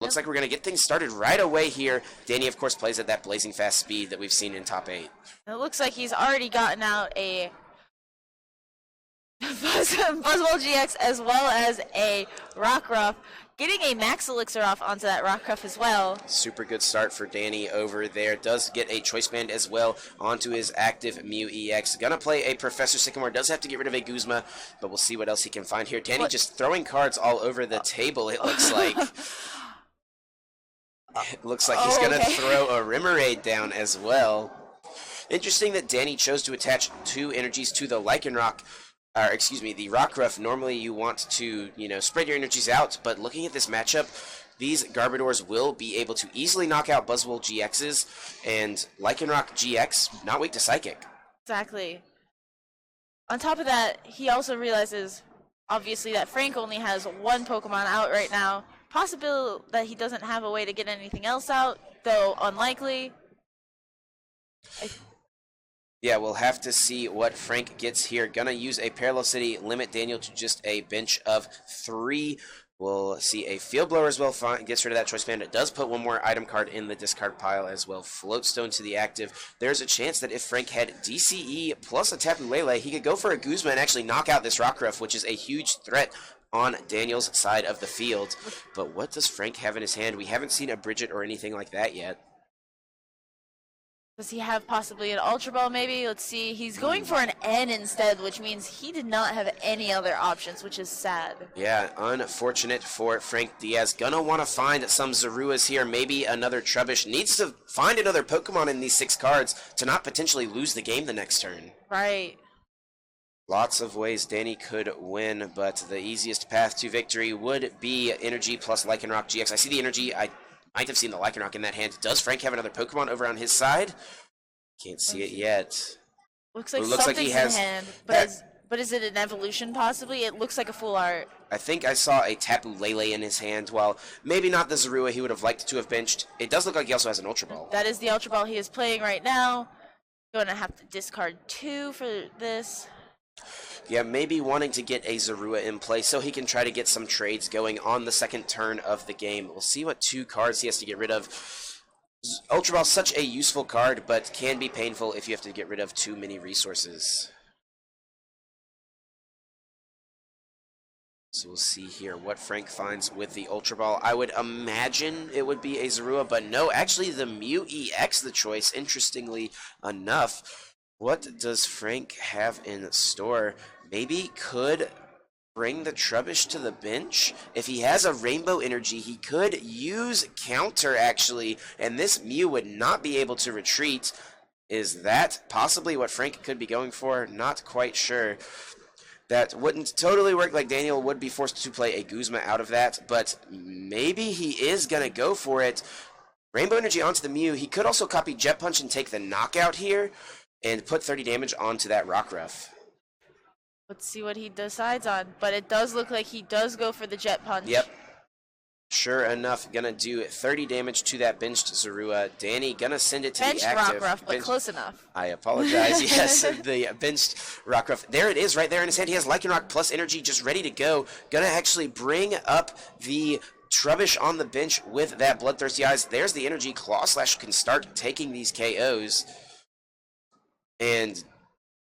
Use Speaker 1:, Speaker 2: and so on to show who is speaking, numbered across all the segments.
Speaker 1: Looks like we're going to get things started right away here. Danny, of course, plays at that blazing fast speed that we've seen in top 8.
Speaker 2: It looks like he's already gotten out a Buzzwole GX as well as a Rockruff. Getting a Max Elixir off onto that Rockruff as well.
Speaker 1: Super good start for Danny over there. Does get a Choice Band as well onto his active Mew EX. Gonna play a Professor Sycamore. Does have to get rid of a Guzma, but we'll see what else he can find here. Danny just throwing cards all over the table, it looks like. It looks like he's going to throw a Remoraid down as well. Interesting that Danny chose to attach 2 energies to the Lycanroc, the Rockruff. Normally you want to, spread your energies out, but looking at this matchup, these Garbodors will be able to easily knock out Buzzwole GXs, and Lycanroc GX, not weak to Psychic.
Speaker 2: Exactly. On top of that, he also realizes, obviously, that Frank only has 1 Pokemon out right now. Possible that he doesn't have a way to get anything else out, though unlikely.
Speaker 1: Yeah, we'll have to see what Frank gets here. Gonna use a Parallel City, limit Daniel to just a bench of 3. We'll see a Field Blower as well. Gets rid of that Choice Band. It does put 1 more item card in the discard pile as well. Floatstone to the active. There's a chance that if Frank had DCE plus a Tapu Lele, he could go for a Guzma and actually knock out this Rockruff, which is a huge threat on Daniel's side of the field. But what does Frank have in his hand? We haven't seen a Bridget or anything like that yet.
Speaker 2: Does he have possibly an Ultra Ball maybe? Let's see. He's going for an N instead, which means he did not have any other options, which is sad.
Speaker 1: Yeah, unfortunate for Frank Diaz. Gonna want to find some Zaruas here, maybe another Trubbish. Needs to find another Pokemon in these 6 cards to not potentially lose the game the next turn.
Speaker 2: Right.
Speaker 1: Lots of ways Danny could win, but the easiest path to victory would be Energy plus Lycanroc GX. I see the Energy. I might have seen the Lycanroc in that hand. Does Frank have another Pokemon over on his side? Can't see it yet.
Speaker 2: Looks like something's in hand, but is it an evolution possibly? It looks like a full art.
Speaker 1: I think I saw a Tapu Lele in his hand. Well, maybe not the Zorua he would have liked to have benched. It does look like he also has an Ultra Ball.
Speaker 2: That is the Ultra Ball he is playing right now. Going to have to discard 2 for this.
Speaker 1: Yeah, maybe wanting to get a Zorua in play so he can try to get some trades going on the second turn of the game. We'll see what 2 cards he has to get rid of. Ultra Ball is such a useful card, but can be painful if you have to get rid of too many resources. So we'll see here what Frank finds with the Ultra Ball. I would imagine it would be a Zorua, but no, actually the Mew EX the choice, interestingly enough. What does Frank have in store? Maybe could bring the Trubbish to the bench. If he has a Rainbow Energy, he could use Counter, actually, and this Mew would not be able to retreat. Is that possibly what Frank could be going for? Not quite sure. That wouldn't totally work, like Daniel would be forced to play a Guzma out of that, but maybe he is going to go for it. Rainbow Energy onto the Mew. He could also copy Jet Punch and take the knockout here and put 30 damage onto that Rockruff.
Speaker 2: Let's see what he decides on. But it does look like he does go for the Jet Punch.
Speaker 1: Yep. Sure enough, gonna do 30 damage to that benched Zorua. Danny gonna send it to the active.
Speaker 2: Rockruff, but close enough.
Speaker 1: I apologize. Yes, the benched Rockruff. There it is right there in his hand. He has Lycanroc plus energy just ready to go. Gonna actually bring up the Trubbish on the bench with that Bloodthirsty Eyes. There's the energy. Claw Slash can start taking these KOs. And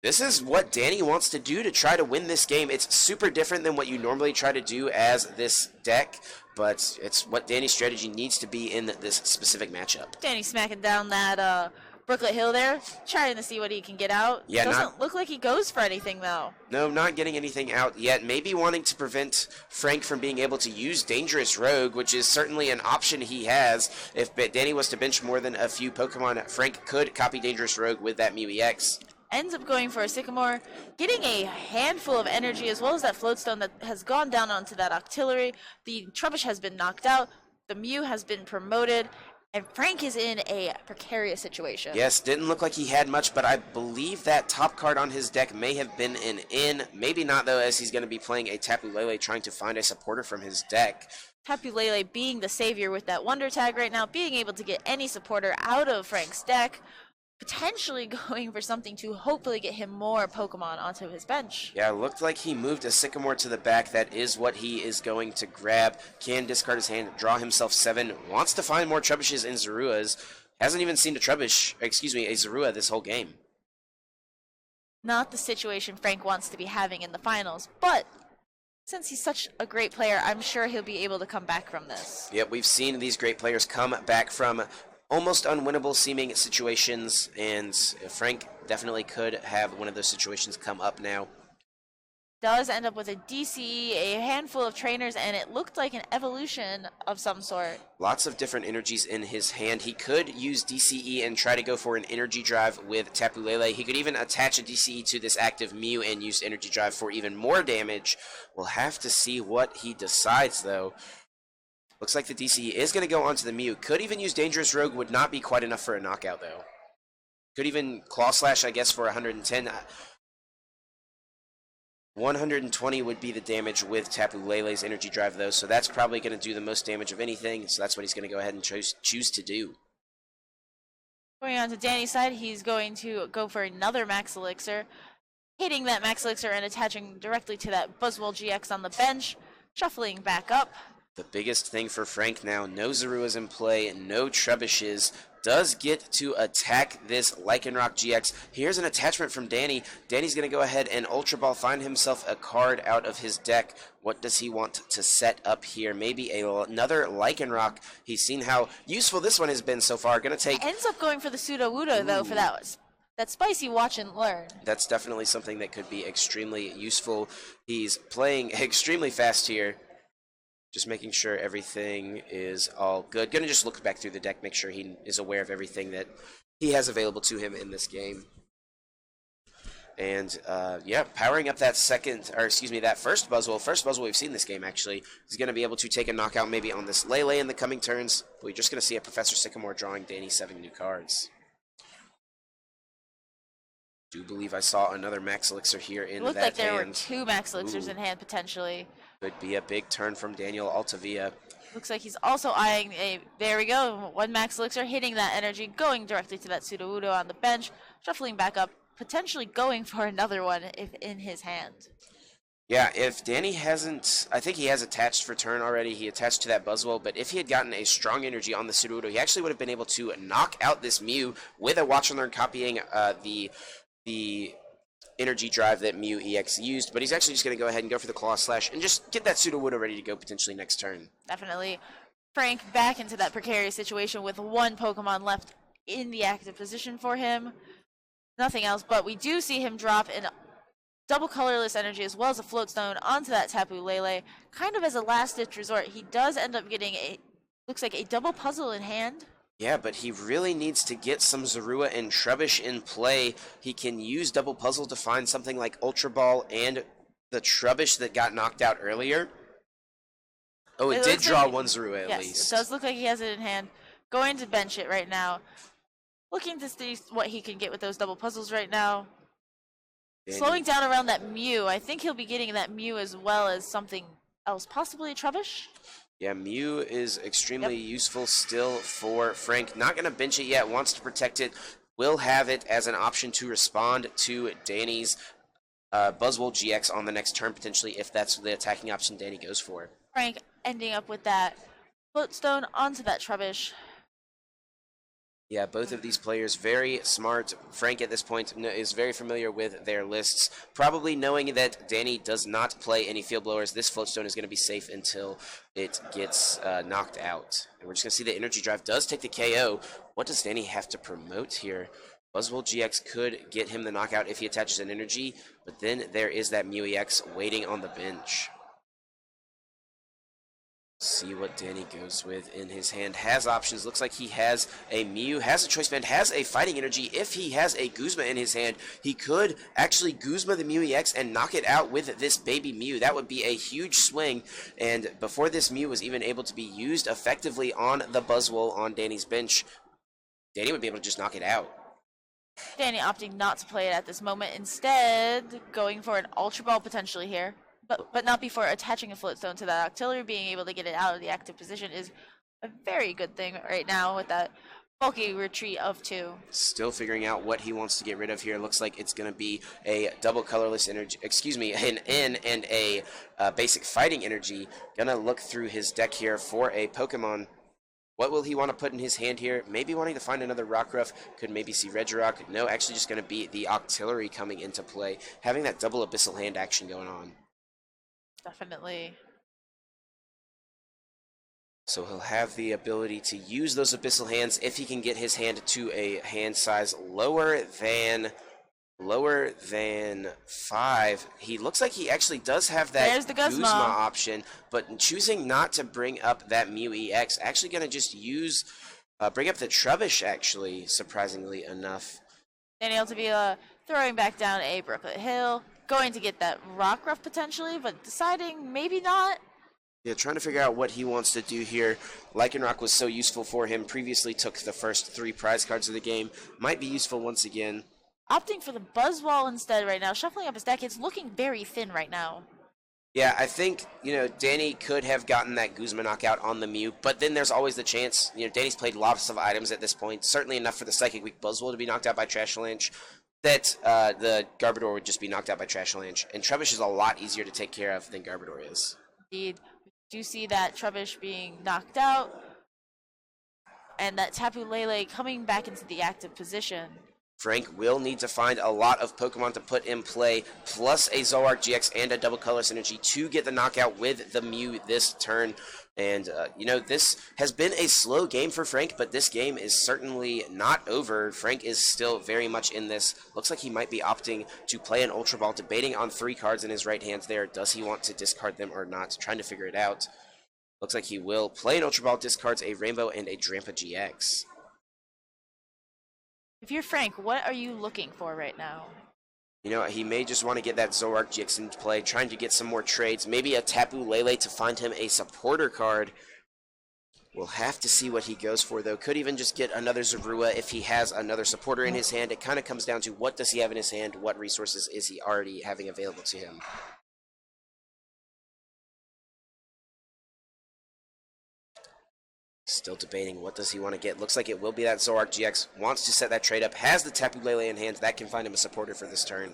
Speaker 1: this is what Danny wants to do to try to win this game. It's super different than what you normally try to do as this deck, but it's what Danny's strategy needs to be in this specific matchup.
Speaker 2: Danny smacking down that Brooklet Hill there, trying to see what he can get out.
Speaker 1: Yeah,
Speaker 2: doesn't look like he goes for anything, though.
Speaker 1: No, not getting anything out yet. Maybe wanting to prevent Frank from being able to use Dangerous Rogue, which is certainly an option he has. If Danny was to bench more than a few Pokemon, Frank could copy Dangerous Rogue with that Mew EX.
Speaker 2: Ends up going for a Sycamore, getting a handful of energy as well as that Floatstone that has gone down onto that Octillery. The Trubbish has been knocked out, the Mew has been promoted, and Frank is in a precarious situation.
Speaker 1: Yes, didn't look like he had much, but I believe that top card on his deck may have been an in. Maybe not, though, as he's going to be playing a Tapu Lele trying to find a supporter from his deck.
Speaker 2: Tapu Lele being the savior with that Wonder Tag right now, being able to get any supporter out of Frank's deck. potentially going for something to hopefully get him more Pokemon onto his bench.
Speaker 1: Yeah, it looked like he moved a Sycamore to the back. That is what he is going to grab. Can discard his hand, draw himself 7. Wants to find more Trebishes and Zaruas. Hasn't even seen a Zorua this whole game.
Speaker 2: Not the situation Frank wants to be having in the finals, but since he's such a great player, I'm sure he'll be able to come back from this.
Speaker 1: Yep, we've seen these great players come back from almost unwinnable seeming situations, and Frank definitely could have one of those situations come up now.
Speaker 2: Does end up with a DCE, a handful of trainers, and it looked like an evolution of some sort.
Speaker 1: Lots of different energies in his hand. He could use DCE and try to go for an energy drive with Tapu Lele. He could even attach a DCE to this active Mew and use energy drive for even more damage. We'll have to see what he decides, though. Looks like the DCE is going to go onto the Mew. Could even use Dangerous Rogue, would not be quite enough for a knockout, though. Could even Claw Slash, I guess, for 110. 120 would be the damage with Tapu Lele's energy drive, though, so that's probably going to do the most damage of anything, so that's what he's going to go ahead and choose to do.
Speaker 2: Going on to Danny's side, he's going to go for another Max Elixir, hitting that Max Elixir and attaching directly to that Buzzwole GX on the bench, shuffling back up.
Speaker 1: The biggest thing for Frank now, no Zaruas in play, no Trebishes, does get to attack this Lycanroc GX. Here's an attachment from Danny. Danny's going to go ahead and Ultra Ball, find himself a card out of his deck. What does he want to set up here? Maybe another Lycanroc. He's seen how useful this one has been so far. Going to take...
Speaker 2: Ends up going for the Sudowoodo, though, for that spicy watch and learn.
Speaker 1: That's definitely something that could be extremely useful. He's playing extremely fast here. Just making sure everything is all good. Gonna just look back through the deck, make sure he is aware of everything that he has available to him in this game. And yeah, powering up that that first Buzzwole. First Buzzwole we've seen this game, actually. He's gonna be able to take a knockout maybe on this Lele in the coming turns. We're just gonna see a Professor Sycamore drawing Danny 7 new cards. Do believe I saw another Max Elixir here in that hand.
Speaker 2: Looked like there were 2 Max Elixirs in hand, potentially.
Speaker 1: Could be a big turn from Daniel Altavilla.
Speaker 2: Looks like he's also eyeing a... There we go. 1 Max Elixir, hitting that energy, going directly to that Sudowoodo on the bench, shuffling back up, potentially going for another one if in his hand.
Speaker 1: Yeah, if Danny hasn't... I think he has attached for turn already. He attached to that Buzzwole, but if he had gotten a strong energy on the Sudowoodo, he actually would have been able to knock out this Mew with a Watch and Learn, copying the energy drive that Mew EX used, but he's actually just going to go ahead and go for the Claw Slash and just get that Sudowoodo ready to go potentially next turn.
Speaker 2: Definitely. Frank back into that precarious situation with 1 Pokemon left in the active position for him. Nothing else, but we do see him drop in double colorless energy as well as a Float Stone onto that Tapu Lele, kind of as a last-ditch resort. He does end up getting looks like a double puzzle in hand.
Speaker 1: Yeah, but he really needs to get some Zorua and Trubbish in play. He can use Double Puzzle to find something like Ultra Ball and the Trubbish that got knocked out earlier. Oh, it did draw 1 Zorua at least.
Speaker 2: Yes, it does look like he has it in hand. Going to bench it right now. Looking to see what he can get with those double puzzles right now. Slowing down around that Mew. I think he'll be getting that Mew as well as something else, possibly a Trubbish.
Speaker 1: Yeah, Mew is extremely useful still for Frank. Not going to bench it yet, wants to protect it. Will have it as an option to respond to Danny's Buzzwole GX on the next turn, potentially, if that's the attacking option Danny goes for.
Speaker 2: Frank ending up with that Floatstone onto that Trubbish.
Speaker 1: Yeah, both of these players very smart. Frank at this point is very familiar with their lists, probably knowing that Danny does not play any Field Blowers. This Floatstone is going to be safe until it gets knocked out. And we're just going to see the Energy Drive does take the KO. What does Danny have to promote here? Buzzwole GX could get him the knockout if he attaches an Energy, but then there is that Mew EX waiting on the bench. See what Danny goes with in his hand. Has options. Looks like he has a Mew, has a Choice Band, has a Fighting Energy. If he has a Guzma in his hand, he could actually Guzma the Mew EX and knock it out with this baby Mew. That would be a huge swing. And before this Mew was even able to be used effectively on the Buzzwole on Danny's bench, Danny would be able to just knock it out.
Speaker 2: Danny opting not to play it at this moment. Instead, going for an Ultra Ball potentially here. But not before attaching a Floatstone to that Octillery. Being able to get it out of the active position is a very good thing right now with that bulky retreat of 2.
Speaker 1: Still figuring out what he wants to get rid of here. Looks like it's going to be a double colorless energy, excuse me, an N and a basic fighting energy. Gonna look through his deck here for a Pokemon. What will he want to put in his hand here? Maybe wanting to find another Rockruff. Could maybe see Regirock. No, actually just going to be the Octillery coming into play. Having that double Abyssal Hand action going on.
Speaker 2: Definitely.
Speaker 1: So he'll have the ability to use those Abyssal Hands if he can get his hand to a hand size lower than 5. He looks like he actually does have that
Speaker 2: There's the
Speaker 1: Guzma
Speaker 2: Guzma
Speaker 1: option, but choosing not to bring up that Mew EX, actually going to just bring up the Trubbish, actually, surprisingly enough.
Speaker 2: Danny Altavilla throwing back down a Brooklet Hill, going to get that Rockruff potentially, but deciding maybe not.
Speaker 1: Yeah, trying to figure out what he wants to do here. Lycanroc was so useful for him, previously took the first 3 prize cards of the game. Might be useful once again.
Speaker 2: Opting for the Buzzwole instead right now, shuffling up his deck. It's looking very thin right now.
Speaker 1: Yeah, I think, Danny could have gotten that Guzma knockout on the Mew, but then there's always the chance, Danny's played lots of items at this point, certainly enough for the Psychic Weak Buzzwole to be knocked out by Trashalanche, that the Garbodor would just be knocked out by Trashalanche, and Trubbish is a lot easier to take care of than Garbodor is.
Speaker 2: Indeed. We do see that Trubbish being knocked out, and that Tapu Lele coming back into the active position.
Speaker 1: Frank will need to find a lot of Pokemon to put in play, plus a Zoroark GX and a double colorless energy to get the knockout with the Mew this turn. And, this has been a slow game for Frank, but this game is certainly not over. Frank is still very much in this. Looks like he might be opting to play an Ultra Ball, debating on 3 cards in his right hand there. Does he want to discard them or not? Trying to figure it out. Looks like he will play an Ultra Ball, discards a Rainbow and a Drampa GX.
Speaker 2: If you're Frank, what are you looking for right now?
Speaker 1: He may just want to get that Zoroark GX into play, trying to get some more trades. Maybe a Tapu Lele to find him a supporter card. We'll have to see what he goes for, though. Could even just get another Zorua if he has another supporter in his hand. It kind of comes down to what does he have in his hand, what resources is he already having available to him. Still debating what does he want to get. Looks like it will be that Zoroark GX. Wants to set that trade up. Has the Tapu Lele in hand. That can find him a supporter for this turn.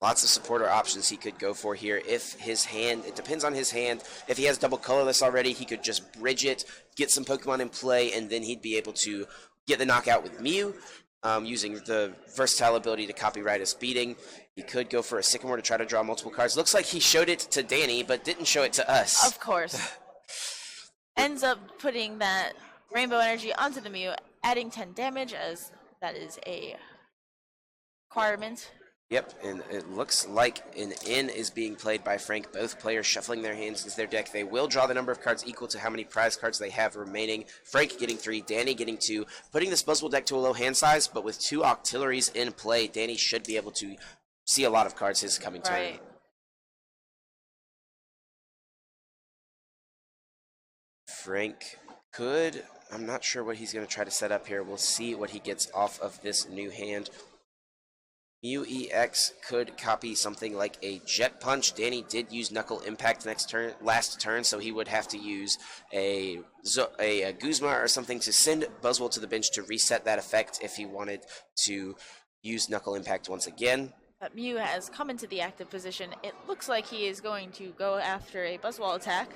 Speaker 1: Lots of supporter options he could go for here. If his hand, it depends on his hand. If he has double colorless already, he could just bridge it, get some Pokemon in play, and then he'd be able to get the knockout with Mew, using the versatile ability to copyright his beating. He could go for a Sycamore to try to draw multiple cards. Looks like he showed it to Danny, but didn't show it to us.
Speaker 2: Of course. Ends up putting that Rainbow Energy onto the Mew, adding 10 damage, as that is a requirement.
Speaker 1: Yep, and it looks like an N is being played by Frank. Both players shuffling their hands into their deck. They will draw the number of cards equal to how many prize cards they have remaining. Frank getting 3, Danny getting 2, putting this Buzzwole deck to a low hand size, but with 2 Octilleries in play, Danny should be able to see a lot of cards his coming turn. Frank could, I'm not sure what he's going to try to set up here. We'll see what he gets off of this new hand. Mew EX could copy something like a Jet Punch. Danny did use Knuckle Impact last turn, so he would have to use a Guzma or something to send Buzzwole to the bench to reset that effect if he wanted to use Knuckle Impact once again.
Speaker 2: But Mew has come into the active position. It looks like he is going to go after a Buzzwole attack.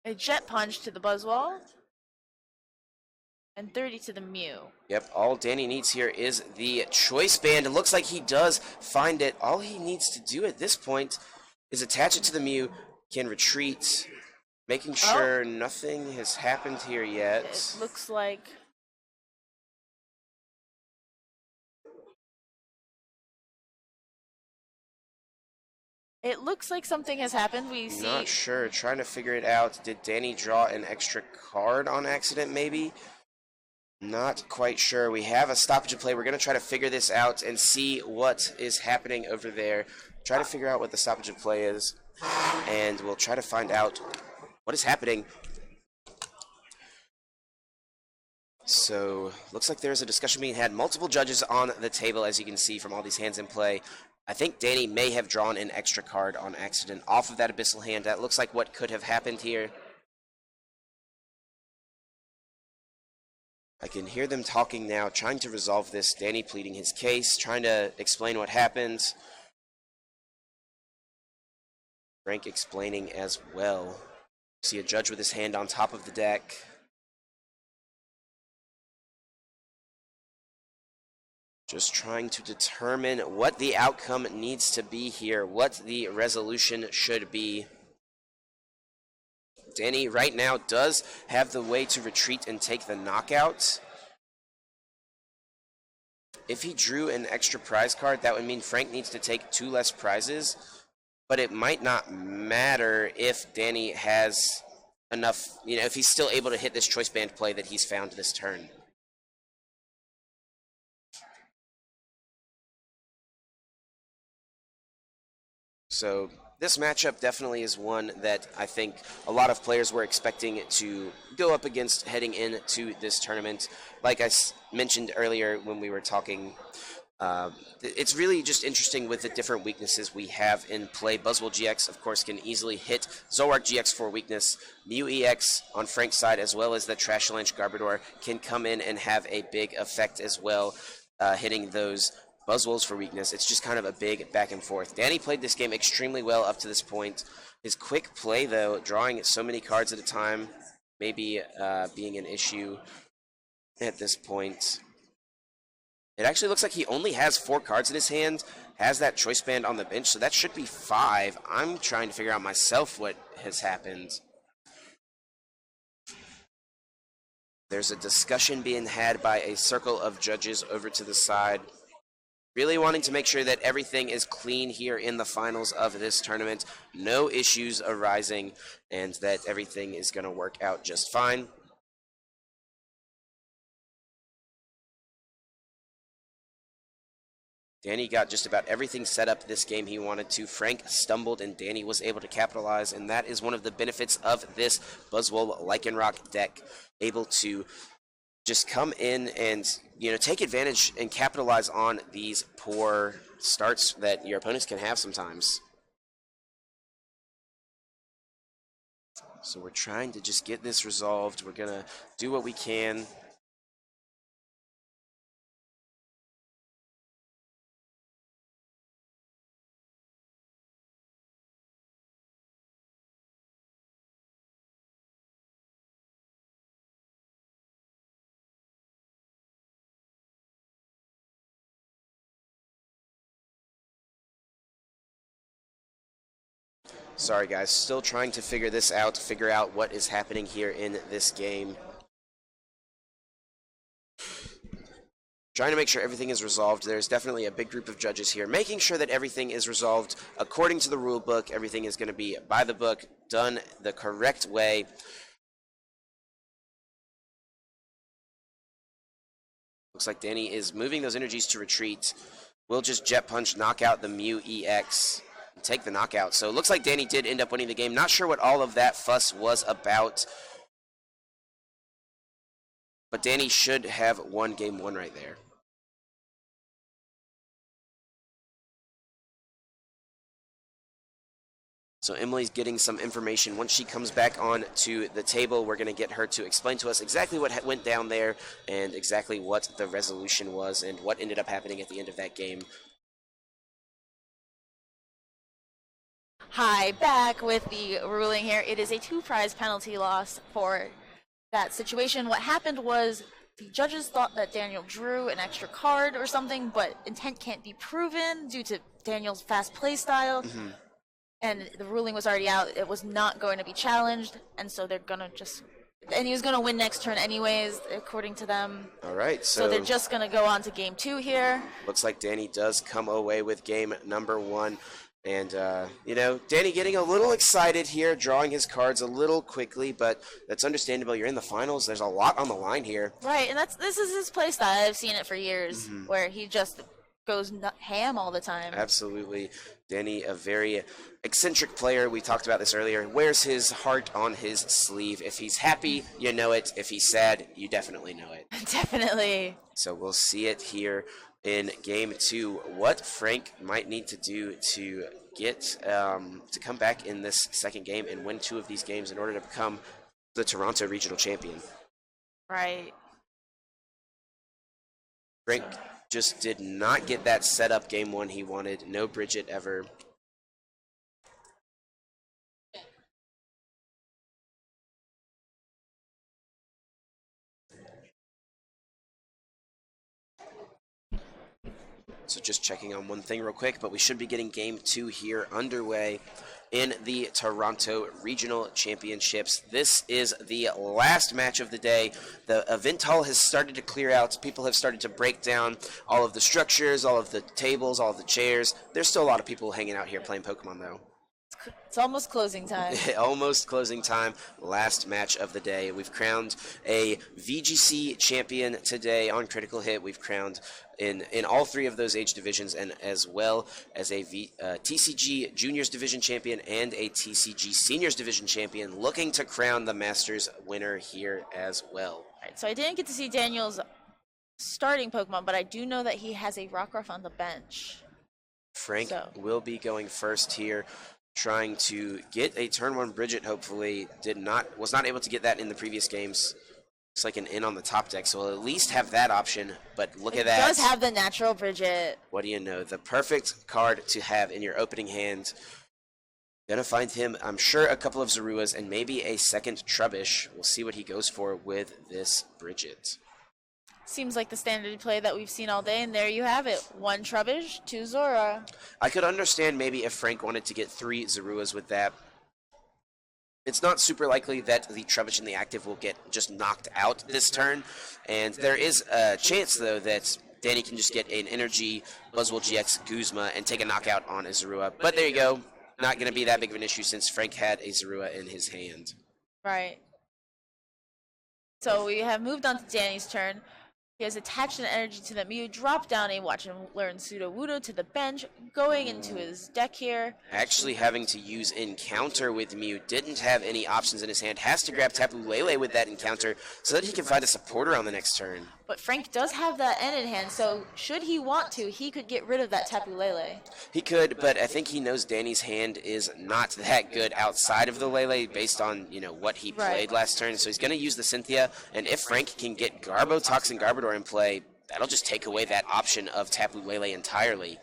Speaker 2: A Jet Punch to the Buzzwole. And 30 to the Mew.
Speaker 1: Yep, all Danny needs here is the Choice Band. It looks like he does find it. All he needs to do at this point is attach it to the Mew, can retreat, making sure nothing has happened here yet.
Speaker 2: It looks like... It looks like something has happened. We see...
Speaker 1: Not sure. Trying to figure it out. Did Danny draw an extra card on accident, maybe? Not quite sure. We have a stoppage of play. We're going to try to figure this out and see what is happening over there. Try to figure out what the stoppage of play is. And we'll try to find out what is happening. So, looks like there's a discussion being had. Multiple judges on the table, as you can see from all these hands in play. I think Danny may have drawn an extra card on accident off of that Abyssal hand. That looks like what could have happened here. I can hear them talking now, trying to resolve this. Danny pleading his case, trying to explain what happened. Frank explaining as well. See a judge with his hand on top of the deck. Just trying to determine what the outcome needs to be here, what the resolution should be. Danny right now does have the way to retreat and take the knockout. If he drew an extra prize card, that would mean Frank needs to take 2 less prizes, but it might not matter if Danny has enough, if he's still able to hit this choice band play that he's found this turn. So this matchup definitely is one that I think a lot of players were expecting to go up against heading into this tournament. Like I mentioned earlier when we were talking, it's really just interesting with the different weaknesses we have in play. Buzzwole GX, of course, can easily hit Zolwark GX for weakness. Mew EX on Frank's side, as well as the Trashalanche Garbodor, can come in and have a big effect as well, hitting those Buzzwoles for weakness. It's just kind of a big back and forth. Danny played this game extremely well up to this point. His quick play, though, drawing so many cards at a time, maybe being an issue at this point. It actually looks like he only has 4 cards in his hand, has that choice band on the bench, so that should be 5. I'm trying to figure out myself what has happened. There's a discussion being had by a circle of judges over to the side, really wanting to make sure that everything is clean here in the finals of this tournament, no issues arising, and that everything is going to work out just fine. Danny got just about everything set up this game he wanted to. Frank stumbled, and Danny was able to capitalize, and that is one of the benefits of this Buzzwole Lycanroc deck, able to just come in and, take advantage and capitalize on these poor starts that your opponents can have sometimes. So we're trying to just get this resolved. We're going to do what we can. Sorry guys, still trying to figure this out, figure out what is happening here in this game. Trying to make sure everything is resolved. There's definitely a big group of judges here, making sure that everything is resolved according to the rule book. Everything is going to be by the book, done the correct way. Looks like Danny is moving those energies to retreat. We'll just Jet Punch, knock out the Mew EX. Take the knockout. So it looks like Danny did end up winning the game. Not sure what all of that fuss was about, but Danny should have won game 1 right there. So Emily's getting some information. Once she comes back on to the table, we're going to get her to explain to us exactly what went down there and exactly what the resolution was and what ended up happening at the end of that game.
Speaker 2: Hi, back with the ruling here. It is a 2-prize penalty loss for that situation. What happened was the judges thought that Daniel drew an extra card or something, but intent can't be proven due to Daniel's fast play style. Mm-hmm. And the ruling was already out. It was not going to be challenged, and so they're going to just... And he was going to win next turn anyways, according to them.
Speaker 1: All right,
Speaker 2: so they're just going to go on to game 2 here.
Speaker 1: Looks like Danny does come away with game number 1. And, Danny getting a little excited here, drawing his cards a little quickly, but that's understandable. You're in the finals. There's a lot on the line here.
Speaker 2: Right, and this is his play style. I've seen it for years, where he just goes ham all the time.
Speaker 1: Absolutely. Danny, a very eccentric player. We talked about this earlier. Wears his heart on his sleeve. If he's happy, you know it. If he's sad, you definitely know it.
Speaker 2: Definitely.
Speaker 1: So we'll see it here in game 2, what Frank might need to do to get to come back in this second game and win 2 of these games in order to become the Toronto regional champion.
Speaker 2: Right.
Speaker 1: Frank just did not get that setup game one he wanted. No Bridget ever. So just checking on one thing real quick, but we should be getting game 2 here underway in the Toronto Regional Championships. This is the last match of the day. The event hall has started to clear out. People have started to break down all of the structures, all of the tables, all of the chairs. There's still a lot of people hanging out here playing Pokemon, though.
Speaker 2: It's almost closing time.
Speaker 1: Almost closing time. Last match of the day. We've crowned a VGC champion today on Critical Hit. We've crowned in all 3 of those age divisions, and as well as a TCG Juniors Division champion and a TCG Seniors Division champion, looking to crown the Masters winner here as well.
Speaker 2: All right, so I didn't get to see Daniel's starting Pokemon, but I do know that he has a Rockruff on the bench.
Speaker 1: Frank will be going first here, trying to get a turn 1 Bridget. Hopefully was not able to get that in the previous games. Looks like an in on the top deck, so we'll at least have that option. But look at that.
Speaker 2: It does have the natural Bridget.
Speaker 1: What do you know? The perfect card to have in your opening hand. Gonna find him, I'm sure, a couple of Zaruas and maybe a second Trubbish. We'll see what he goes for with this Bridget.
Speaker 2: Seems like the standard play that we've seen all day, and there you have it. 1 Trubbish, 2 Zora.
Speaker 1: I could understand maybe if Frank wanted to get 3 Zaruas with that. It's not super likely that the Trubbish and the active will get just knocked out this turn, and there is a chance, though, that Danny can just get an Energy, Buzzwole GX, Guzma, and take a knockout on a Zorua. But there you go. Not going to be that big of an issue since Frank had a Zorua in his hand.
Speaker 2: Right. So we have moved on to Danny's turn. He has attached an energy to the Mew, dropped down a Watch and Learn Sudowoodo to the bench, going into his deck here.
Speaker 1: Actually having to use Encounter with Mew, didn't have any options in his hand, has to grab Tapu Lele with that Encounter so that he can find a supporter on the next turn.
Speaker 2: But Frank does have that N in hand, so should he want to, he could get rid of that Tapu Lele.
Speaker 1: He could, but I think he knows Danny's hand is not that good outside of the Lele based on, what he played last turn. So he's going to use the Cynthia, and if Frank can get Garbotox and Garbodor in play, that'll just take away that option of Tapu Lele entirely.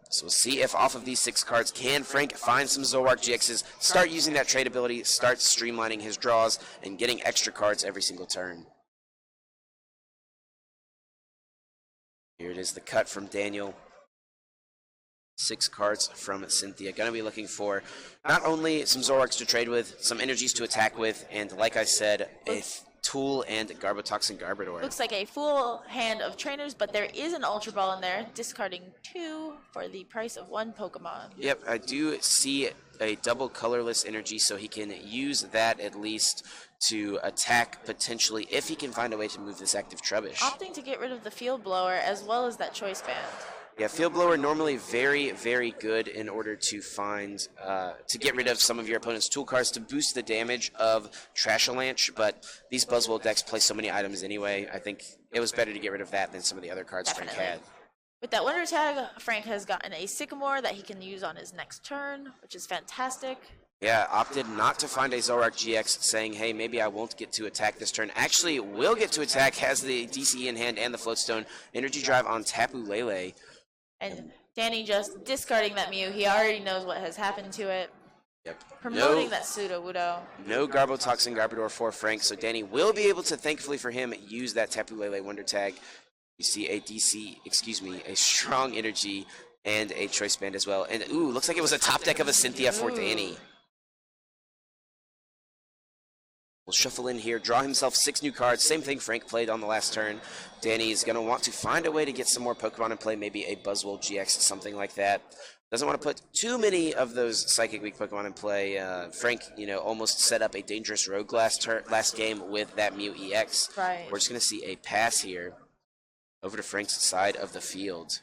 Speaker 1: So we'll see if off of these 6 cards, can Frank find some Zoroark GXs, start using that trade ability, start streamlining his draws, and getting extra cards every single turn. Here it is, the cut from Daniel. 6 cards from Cynthia. Going to be looking for not only some Zoroarks to trade with, some energies to attack with, and like I said, a Tool and Garbotox and Garbodor.
Speaker 2: Looks like a full hand of trainers, but there is an Ultra Ball in there, discarding 2 for the price of 1 Pokemon.
Speaker 1: Yep, I do see a double colorless energy, so he can use that at least to attack potentially if he can find a way to move this active Trubbish.
Speaker 2: Opting to get rid of the Field Blower as well as that Choice Band.
Speaker 1: Yeah, Field Blower normally very, very good in order to find, to get rid of some of your opponent's tool cards to boost the damage of Trashalanche, but these Buzzwole decks play so many items anyway, I think it was better to get rid of that than some of the other cards Frank had.
Speaker 2: With that Wonder Tag, Frank has gotten a Sycamore that he can use on his next turn, which is fantastic.
Speaker 1: Yeah, opted not to find a Zoroark GX, saying, hey, maybe I won't get to attack this turn. Actually, will get to attack, has the DCE in hand and the Floatstone. Energy Drive on Tapu Lele.
Speaker 2: And Danny just discarding that Mew. He already knows what has happened to it.
Speaker 1: Yep.
Speaker 2: Promoting that Sudowoodo.
Speaker 1: No Garbotox and Garbodor for Frank, so Danny will be able to, thankfully for him, use that Tapu Lele Wonder Tag. You see a strong energy and a Choice Band as well. And, ooh, looks like it was a top deck of a Cynthia for Danny. We'll shuffle in here, draw himself 6 new cards. Same thing Frank played on the last turn. Danny is going to want to find a way to get some more Pokemon in play, maybe a Buzzwole GX, something like that. Doesn't want to put too many of those Psychic Weak Pokemon in play. Frank, almost set up a dangerous rogue last game with that Mew EX.
Speaker 2: Right.
Speaker 1: We're just going to see a pass here over to Frank's side of the field.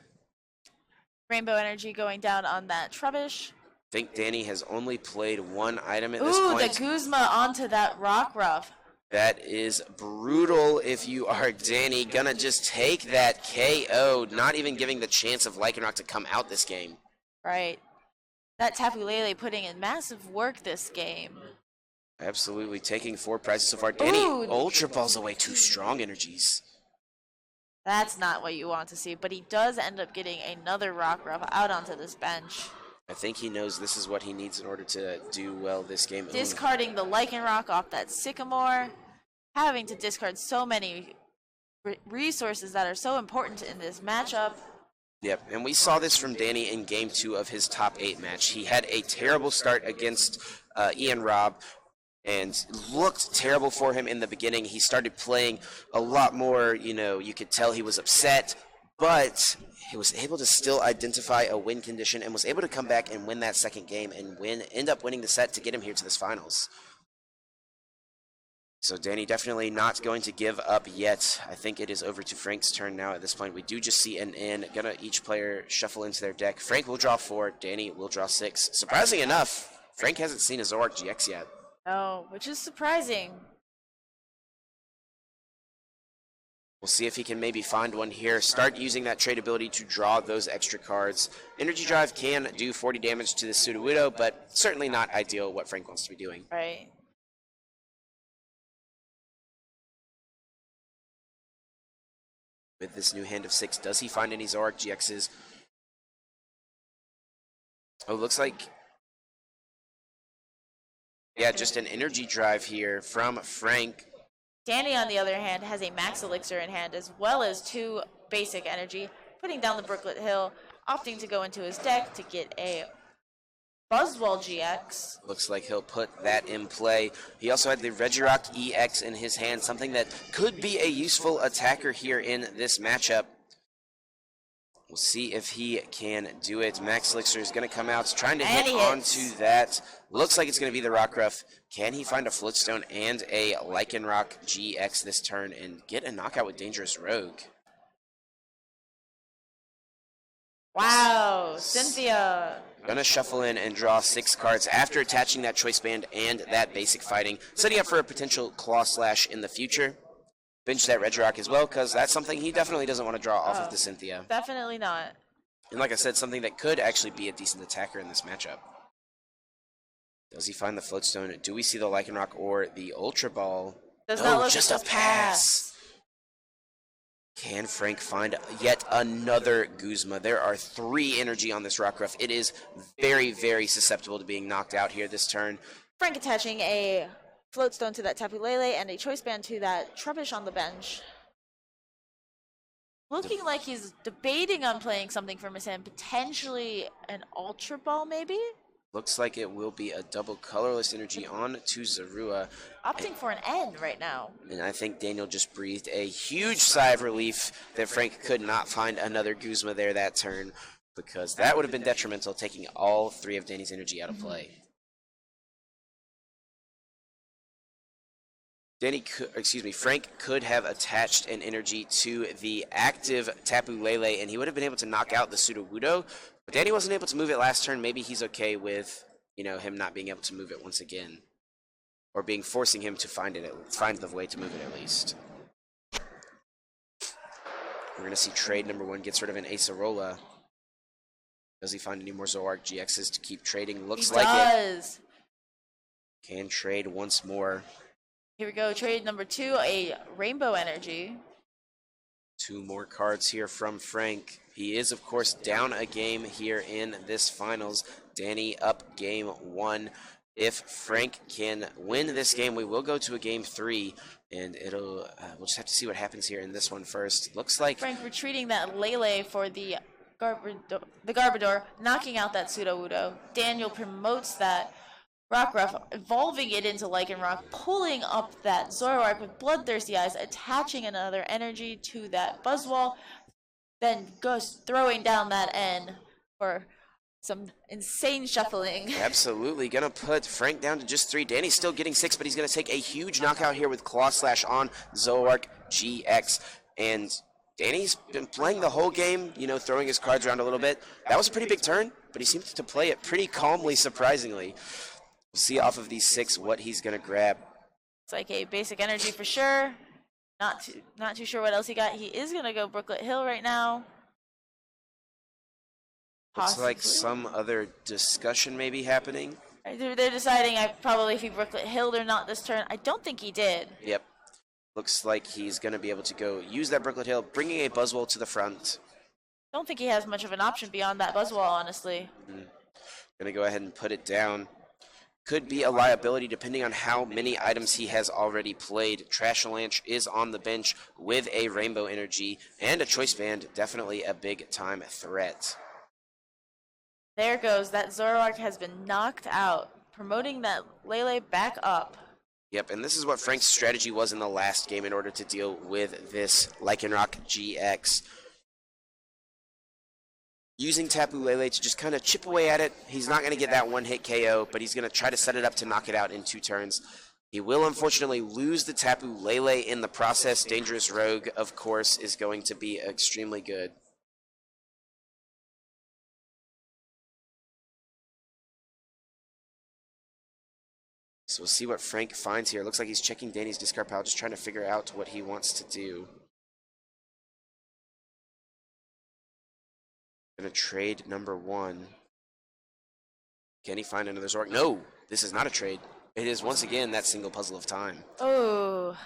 Speaker 2: Rainbow Energy going down on that Trubbish.
Speaker 1: I think Danny has only played 1 item at this point.
Speaker 2: Ooh, the Guzma onto that Rockruff.
Speaker 1: That is brutal if you are Danny. Gonna just take that KO, not even giving the chance of Lycanroc to come out this game.
Speaker 2: Right. That Tapu Lele putting in massive work this game.
Speaker 1: Absolutely, taking 4 prizes so far. Danny Ultra Balls away 2 strong energies.
Speaker 2: That's not what you want to see, but he does end up getting another Rockruff out onto this bench.
Speaker 1: I think he knows this is what he needs in order to do well this game.
Speaker 2: Discarding the Lycanroc off that Sycamore, having to discard so many resources that are so important in this matchup.
Speaker 1: Yep, and we saw this from Danny in Game 2 of his top 8 match. He had a terrible start against Ian Robb, and looked terrible for him in the beginning. He started playing a lot more, you could tell he was upset, but he was able to still identify a win condition and was able to come back and win that second game and end up winning the set to get him here to this finals. So Danny definitely not going to give up yet. I think it is over to Frank's turn now at this point. We do just see an in. Gonna each player shuffle into their deck. Frank will draw 4. Danny will draw 6. Surprising enough, Frank hasn't seen a Zoroark GX yet.
Speaker 2: No, which is surprising.
Speaker 1: We'll see if he can maybe find one here. Start using that trade ability to draw those extra cards. Energy Drive can do 40 damage to the Sudowoodo, but certainly not ideal what Frank wants to be doing.
Speaker 2: Right.
Speaker 1: With this new hand of 6, does he find any Zoroark GXs? Oh, looks like... yeah, just an Energy Drive here from Frank.
Speaker 2: Danny, on the other hand, has a Max Elixir in hand as well as 2 basic energy, putting down the Brooklet Hill, opting to go into his deck to get a Buzzwole GX.
Speaker 1: Looks like he'll put that in play. He also had the Regirock EX in his hand, something that could be a useful attacker here in this matchup. We'll see if he can do it. Max Elixir is going to come out, trying to hit onto that. Looks like it's going to be the Rockruff. Can he find a Floatstone and a Lycanroc GX this turn and get a knockout with Dangerous Rogue?
Speaker 2: Wow, Cynthia.
Speaker 1: Gonna shuffle in and draw 6 cards after attaching that Choice Band and that basic fighting, setting up for a potential Claw Slash in the future. Bench that Regirock as well, because that's something he definitely doesn't want to draw off of the Cynthia.
Speaker 2: Definitely not.
Speaker 1: And like I said, something that could actually be a decent attacker in this matchup. Does he find the Floatstone? Do we see the Lycanroc or the Ultra Ball?
Speaker 2: Does not look
Speaker 1: just a pass. Can Frank find yet another Guzma? There are 3 energy on this Rockruff. It is very, very susceptible to being knocked out here this turn.
Speaker 2: Frank attaching a Floatstone to that Tapu Lele and a Choice Band to that Trubbish on the bench. Looking like he's debating on playing something from his hand, potentially an Ultra Ball maybe?
Speaker 1: Looks like it will be a double colorless energy on to Zorua.
Speaker 2: Opting for an N right now.
Speaker 1: And I think Daniel just breathed a huge sigh of relief that Frank could not find another Guzma there that turn, because that would have been detrimental, taking all 3 of Danny's energy out of play. Frank could have attached an energy to the active Tapu Lele, and he would have been able to knock out the Sudowoodo. But Danny wasn't able to move it last turn. Maybe he's okay with, him not being able to move it once again, or forcing him to find the way to move it at least. We're gonna see trade number 1 gets rid of an Acerola. Does he find any more Zoroark GXs to keep trading? Looks like it. Can trade once more.
Speaker 2: Here we go, trade number 2, a Rainbow Energy.
Speaker 1: 2 more cards here from Frank. He is, of course, down a game here in this finals. Danny up game 1. If Frank can win this game, we will go to a game 3, and we'll just have to see what happens here in this one first. Looks like
Speaker 2: Frank retreating that Lele for the Garbodor, knocking out that Sudowoodo. Daniel promotes that Rockruff, evolving it into Lycanroc, pulling up that Zoroark with bloodthirsty eyes, attaching another energy to that Buzzwole, then goes throwing down that N for some insane shuffling.
Speaker 1: Absolutely. Gonna put Frank down to just 3. Danny's still getting 6, but he's gonna take a huge knockout here with Claw Slash on Zoroark GX. And Danny's been playing the whole game, throwing his cards around a little bit. That was a pretty big turn, but he seemed to play it pretty calmly, surprisingly. We'll see off of these 6 what he's going to grab.
Speaker 2: It's like a basic energy for sure. Not too sure what else he got. He is going to go Brooklet Hill right now.
Speaker 1: Looks like some other discussion may be happening.
Speaker 2: They're deciding if he Brooklet Hilled or not this turn. I don't think he did.
Speaker 1: Yep. Looks like he's going to be able to go use that Brooklet Hill, bringing a Buzzwole to the front.
Speaker 2: Don't think he has much of an option beyond that Buzzwole, honestly.
Speaker 1: Going to go ahead and put it down. Could be a liability depending on how many items he has already played. Trashalanche is on the bench with a Rainbow Energy and a Choice Band. Definitely a big-time threat.
Speaker 2: There goes. That Zoroark has been knocked out, promoting that Lele back up.
Speaker 1: Yep, and this is what Frank's strategy was in the last game in order to deal with this Lycanroc GX. Using Tapu Lele to just kind of chip away at it. He's not going to get that one-hit KO, but he's going to try to set it up to knock it out in 2 turns. He will unfortunately lose the Tapu Lele in the process. Dangerous Rogue, of course, is going to be extremely good. So we'll see what Frank finds here. Looks like he's checking Danny's discard pile, just trying to figure out what he wants to do. Gonna trade number 1. Can he find another Zoroark? No, this is not a trade. It is once again that single puzzle of time.
Speaker 2: Oh,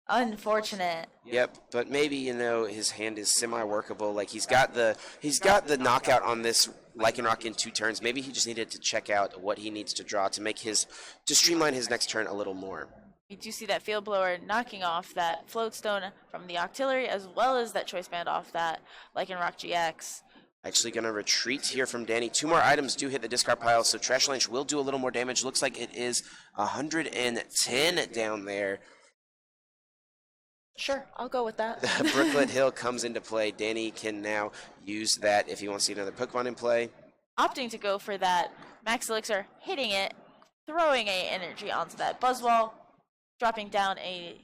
Speaker 2: unfortunate.
Speaker 1: Yep, but maybe, you know, his hand is semi-workable. Like he's got the knockout on this Lycanroc in 2 turns. Maybe he just needed to check out what he needs to draw to streamline his next turn a little more.
Speaker 2: We do see that Field Blower knocking off that Floatstone from the Octillery, as well as that Choice Band off that Lycanroc GX.
Speaker 1: Actually going to retreat here from Danny. 2 more items do hit the discard pile, so Trashalanche will do a little more damage. Looks like it is 110 down there.
Speaker 2: Sure, I'll go with that.
Speaker 1: Brooklet Hill comes into play. Danny can now use that if he wants to see another Pokemon in play.
Speaker 2: Opting to go for that Max Elixir, hitting it, throwing a energy onto that Buzzwole, dropping down a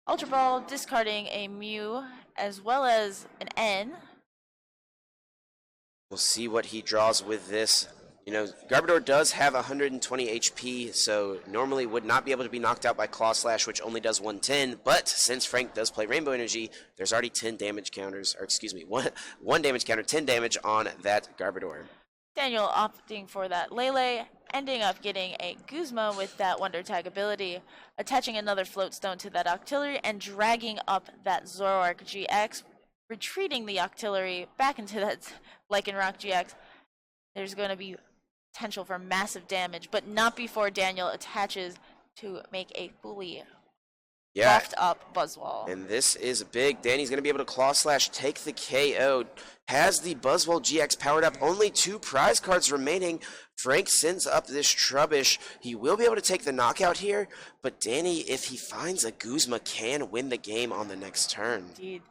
Speaker 2: Ultra Ball, discarding a Mew, as well as an N.
Speaker 1: We'll see what he draws with this. You know, Garbodor does have 120 HP, so normally would not be able to be knocked out by Claw Slash, which only does 110. But since Frank does play Rainbow Energy, there's already 10 damage counters, or excuse me, one damage counter, 10 damage on that Garbodor.
Speaker 2: Daniel opting for that Lele, ending up getting a Guzma with that Wonder Tag ability, attaching another Floatstone to that Octillery, and dragging up that Zoroark GX, retreating the Octillery back into that Lycanroc GX. There's going to be potential for massive damage, but not before Daniel attaches to make a fully buffed up Buzzwole.
Speaker 1: And this is big. Danny's going to be able to Claw Slash, take the KO. Has the Buzzwole GX powered up. Only 2 prize cards remaining. Frank sends up this Trubbish. He will be able to take the knockout here, but Danny, if he finds a Guzma, can win the game on the next turn.
Speaker 2: Indeed.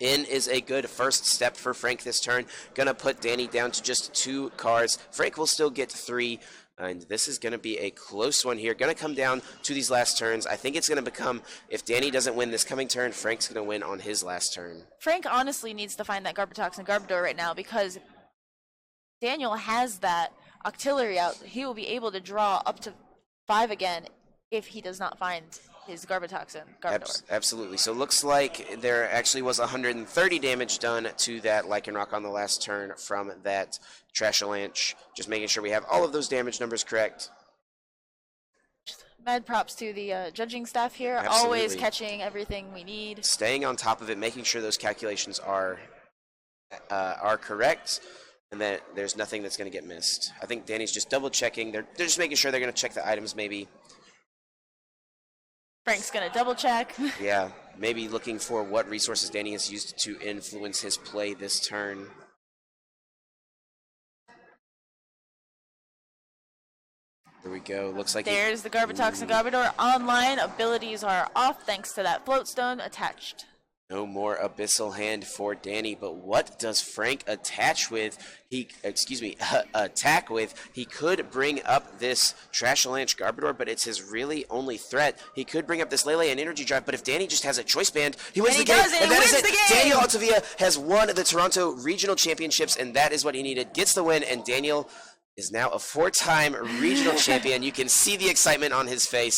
Speaker 1: In is a good first step for Frank this turn. Gonna put Danny down to just 2 cards. Frank will still get 3, and this is gonna be a close one here. Gonna come down to these last turns. I think it's gonna become, if Danny doesn't win this coming turn, Frank's gonna win on his last turn.
Speaker 2: Frank honestly needs to find that Garbotox and Garbodor right now, because Daniel has that Octillery out. He will be able to draw up to 5 again if he does not find his Garbotox and Garbodor.
Speaker 1: Absolutely. So looks like there actually was 130 damage done to that Lycanroc on the last turn from that Trashalanche. Just making sure we have all of those damage numbers correct.
Speaker 2: Mad props to the judging staff here.
Speaker 1: Absolutely.
Speaker 2: Always catching everything we need.
Speaker 1: Staying on top of it, making sure those calculations are correct, and that there's nothing that's going to get missed. I think Danny's just double checking. They're just making sure they're going to check the items maybe.
Speaker 2: Frank's going to double check.
Speaker 1: Yeah, maybe looking for what resources Danny has used to influence his play this turn. There we go. Looks like
Speaker 2: there's the Garbotox and Garbodor online. Abilities are off thanks to that Floatstone attached.
Speaker 1: No more Abyssal Hand for Danny, but what does Frank attach with? Attack with. He could bring up this Trashalanche Garbodor, but it's his really only threat. He could bring up this Lele and Energy Drive, but if Danny just has a Choice Band, he wins the game. And that is it. Daniel Altavilla has won the Toronto Regional Championships, and that is what he needed. Gets the win, and Daniel is now a 4-time regional champion. You can see the excitement on his face.